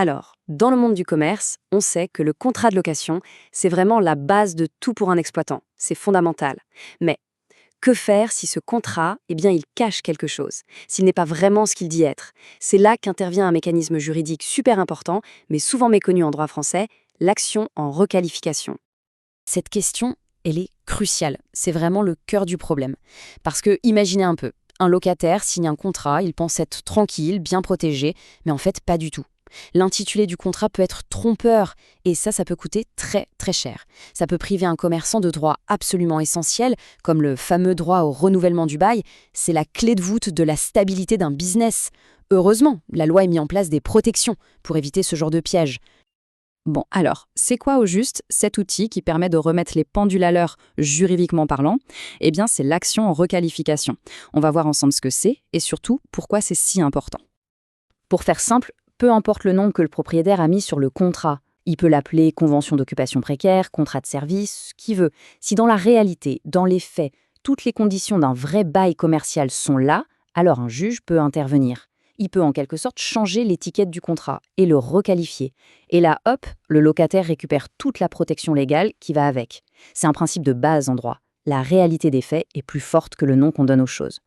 Alors, dans le monde du commerce, on sait que le contrat de location, c'est vraiment la base de tout pour un exploitant. C'est fondamental. Mais que faire si ce contrat, il cache quelque chose, s'il n'est pas vraiment ce qu'il dit être? C'est là qu'intervient un mécanisme juridique super important, mais souvent méconnu en droit français, l'action en requalification. Cette question, elle est cruciale. C'est vraiment le cœur du problème. Parce que, imaginez un peu, un locataire signe un contrat, il pense être tranquille, bien protégé, mais en fait, pas du tout. L'intitulé du contrat peut être trompeur, et ça peut coûter très très cher. Ça peut priver un commerçant de droits absolument essentiels, comme le fameux droit au renouvellement du bail. C'est la clé de voûte de la stabilité d'un business. Heureusement, la loi a mis en place des protections pour éviter ce genre de piège. Bon, alors, c'est quoi au juste cet outil qui permet de remettre les pendules à l'heure juridiquement parlant? Eh bien, c'est l'action en requalification. On va voir ensemble ce que c'est et surtout pourquoi c'est si important. Pour faire simple, peu importe le nom que le propriétaire a mis sur le contrat, il peut l'appeler convention d'occupation précaire, contrat de service, ce qu'il veut. Si dans la réalité, dans les faits, toutes les conditions d'un vrai bail commercial sont là, alors un juge peut intervenir. Il peut en quelque sorte changer l'étiquette du contrat et le requalifier. Et là, hop, le locataire récupère toute la protection légale qui va avec. C'est un principe de base en droit. La réalité des faits est plus forte que le nom qu'on donne aux choses.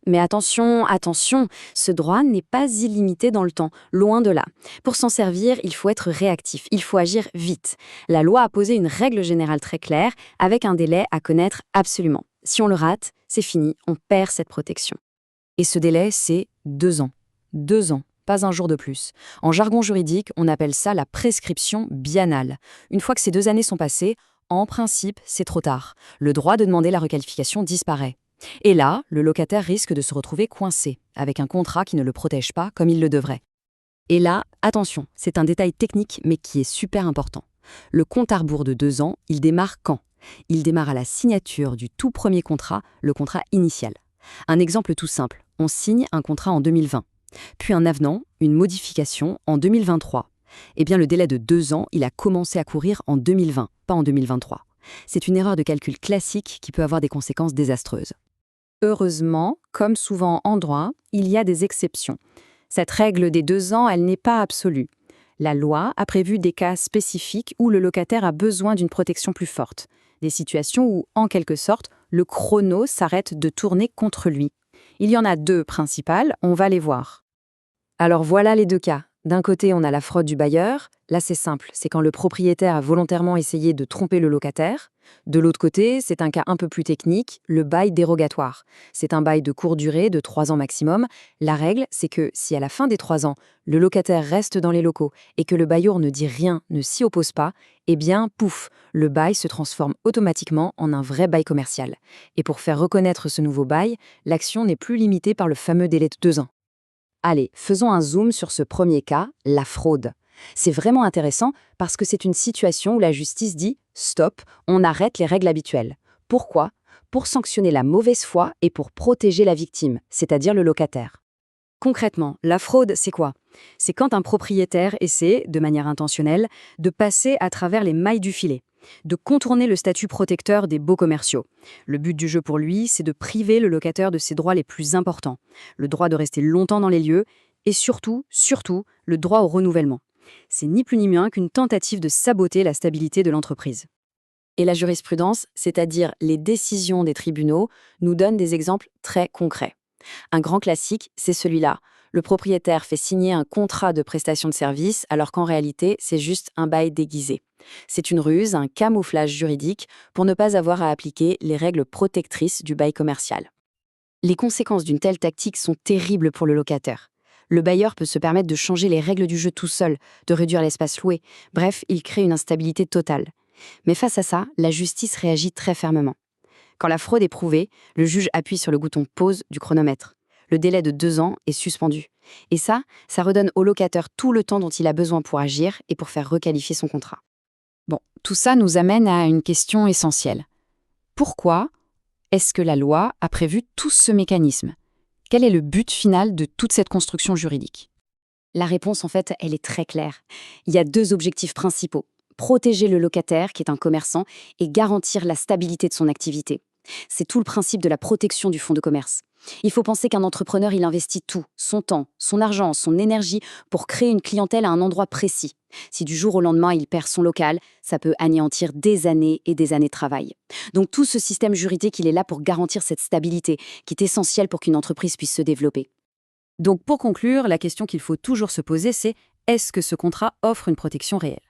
Mais attention, attention, ce droit n'est pas illimité dans le temps, loin de là. Pour s'en servir, il faut être réactif, il faut agir vite. La loi a posé une règle générale très claire, avec un délai à connaître absolument. Si on le rate, c'est fini, on perd cette protection. Et ce délai, c'est 2 ans. 2 ans, pas un jour de plus. En jargon juridique, on appelle ça la prescription biennale. Une fois que ces 2 années sont passées, en principe, c'est trop tard. Le droit de demander la requalification disparaît. Et là, le locataire risque de se retrouver coincé, avec un contrat qui ne le protège pas comme il le devrait. Et là, attention, c'est un détail technique mais qui est super important. Le compte à rebours de 2 ans, il démarre quand? Il démarre à la signature du tout premier contrat, le contrat initial. Un exemple tout simple, on signe un contrat en 2020, puis un avenant, une modification en 2023. Eh bien, le délai de 2 ans, il a commencé à courir en 2020, pas en 2023. C'est une erreur de calcul classique qui peut avoir des conséquences désastreuses. Heureusement, comme souvent en droit, il y a des exceptions. Cette règle des 2 ans, elle n'est pas absolue. La loi a prévu des cas spécifiques où le locataire a besoin d'une protection plus forte. Des situations où, en quelque sorte, le chrono s'arrête de tourner contre lui. Il y en a 2 principales, on va les voir. Alors voilà les 2 cas. D'un côté, on a la fraude du bailleur. Là, c'est simple, c'est quand le propriétaire a volontairement essayé de tromper le locataire. De l'autre côté, c'est un cas un peu plus technique, le bail dérogatoire. C'est un bail de courte durée, de 3 ans maximum. La règle, c'est que si à la fin des 3 ans, le locataire reste dans les locaux et que le bailleur ne dit rien, ne s'y oppose pas, eh bien, pouf, le bail se transforme automatiquement en un vrai bail commercial. Et pour faire reconnaître ce nouveau bail, l'action n'est plus limitée par le fameux délai de 2 ans. Allez, faisons un zoom sur ce premier cas, la fraude. C'est vraiment intéressant parce que c'est une situation où la justice dit « stop, on arrête les règles habituelles ». Pourquoi? Pour sanctionner la mauvaise foi et pour protéger la victime, c'est-à-dire le locataire. Concrètement, la fraude, c'est quoi? C'est quand un propriétaire essaie, de manière intentionnelle, de passer à travers les mailles du filet, de contourner le statut protecteur des baux commerciaux. Le but du jeu pour lui, c'est de priver le locataire de ses droits les plus importants, le droit de rester longtemps dans les lieux et surtout, le droit au renouvellement. C'est ni plus ni moins qu'une tentative de saboter la stabilité de l'entreprise. Et la jurisprudence, c'est-à-dire les décisions des tribunaux, nous donne des exemples très concrets. Un grand classique, c'est celui-là. Le propriétaire fait signer un contrat de prestation de service alors qu'en réalité, c'est juste un bail déguisé. C'est une ruse, un camouflage juridique pour ne pas avoir à appliquer les règles protectrices du bail commercial. Les conséquences d'une telle tactique sont terribles pour le locataire. Le bailleur peut se permettre de changer les règles du jeu tout seul, de réduire l'espace loué. Bref, il crée une instabilité totale. Mais face à ça, la justice réagit très fermement. Quand la fraude est prouvée, le juge appuie sur le bouton pause du chronomètre. Le délai de 2 ans est suspendu. Et ça redonne au locataire tout le temps dont il a besoin pour agir et pour faire requalifier son contrat. Bon, tout ça nous amène à une question essentielle. Pourquoi est-ce que la loi a prévu tout ce mécanisme? Quel est le but final de toute cette construction juridique? La réponse, en fait, elle est très claire. Il y a 2 objectifs principaux. Protéger le locataire, qui est un commerçant, et garantir la stabilité de son activité. C'est tout le principe de la protection du fonds de commerce. Il faut penser qu'un entrepreneur, il investit tout, son temps, son argent, son énergie pour créer une clientèle à un endroit précis. Si du jour au lendemain, il perd son local, ça peut anéantir des années et des années de travail. Donc tout ce système juridique, il est là pour garantir cette stabilité qui est essentielle pour qu'une entreprise puisse se développer. Donc pour conclure, la question qu'il faut toujours se poser, c'est est-ce que ce contrat offre une protection réelle?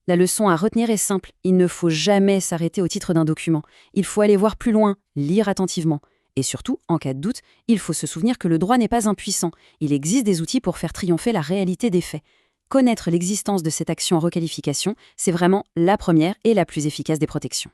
La leçon à retenir est simple, il ne faut jamais s'arrêter au titre d'un document. Il faut aller voir plus loin, lire attentivement. Et surtout, en cas de doute, il faut se souvenir que le droit n'est pas impuissant. Il existe des outils pour faire triompher la réalité des faits. Connaître l'existence de cette action en requalification, c'est vraiment la première et la plus efficace des protections.